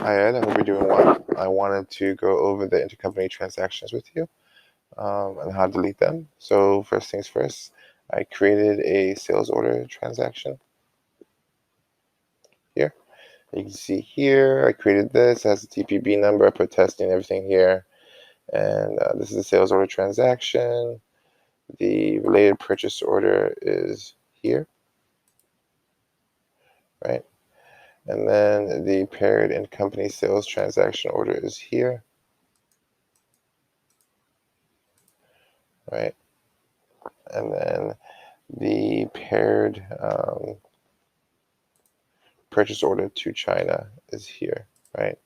Hi Ed, I hope you're doing well. I wanted to go over the intercompany transactions with you and how to delete them. So first things first, I created a sales order transaction here. You can see here, I created this, it has a TPB number, I put testing, everything here. And this is a sales order transaction. The related purchase order is here, right? And then the paired intercompany sales transaction order is here, right? And then the paired purchase order to China is here, right?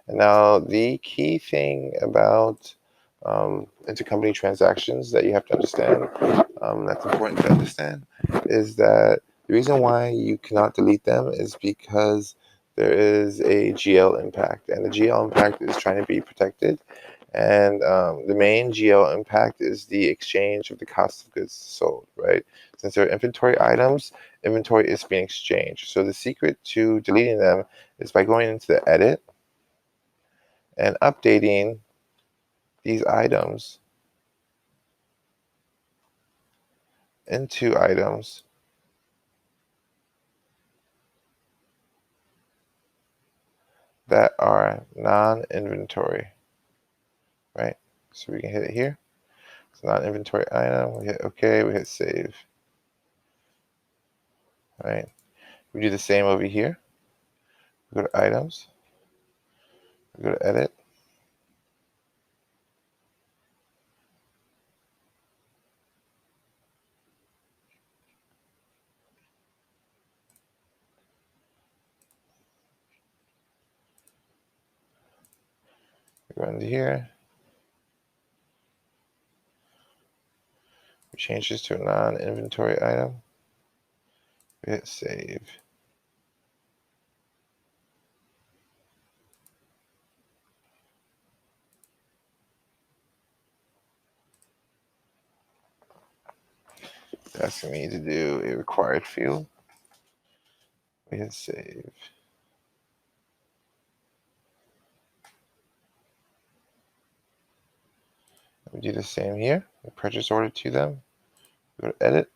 And now the key thing about intercompany transactions that you have to understand, that's important to understand, is that the reason why you cannot delete them is because there is a GL impact, and the GL impact is trying to be protected. And the main GL impact is the exchange of the cost of goods sold, right? Since they're inventory items, inventory is being exchanged. So the secret to deleting them is by going into the edit and updating these items into items that are non-inventory, right? So we can hit it here. It's a non-inventory item. We hit OK. We hit save, right? We do the same over here. We go to items. We go to edit. We go into here. We change this to a non-inventory item. We hit save. It's asking me to do a required field. We hit save. We do the same here. We purchase order to them. Go to edit.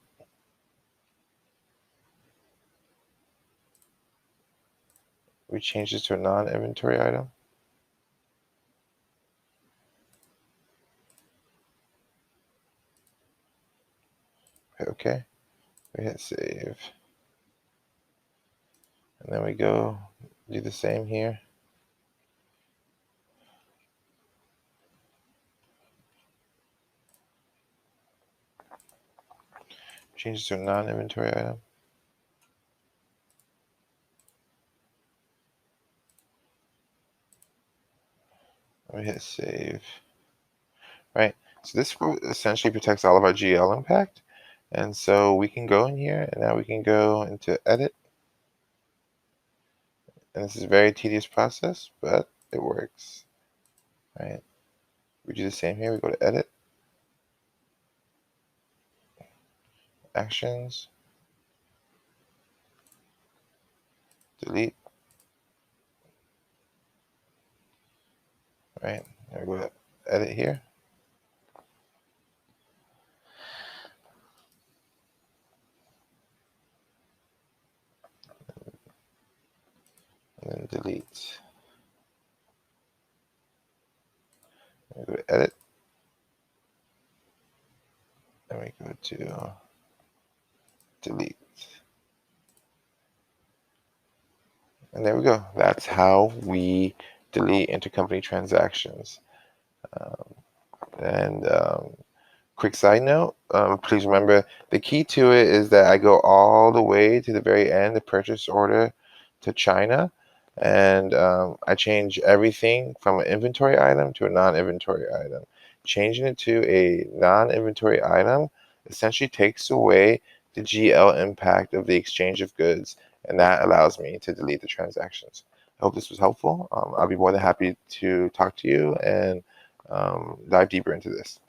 We change this to a non-inventory item. Okay, we hit save. And then we go do the same here. Change it to a non-inventory item. We hit save. Right, so this essentially protects all of our GL impact. And so we can go in here, and now we can go into edit. And this is a very tedious process, but it works. Right, we do the same here. We go to edit, actions, delete. Right, now we go to edit here. And then delete. We go to edit. And we go to delete. And there we go. That's how we delete intercompany transactions. Quick side note, please remember the key to it is that I go all the way to the very end, the purchase order to China, and I change everything from an inventory item to a non-inventory item. Changing it to a non-inventory item essentially takes away the GL impact of the exchange of goods, and that allows me to delete the transactions. I hope this was helpful. I'll be more than happy to talk to you and dive deeper into this.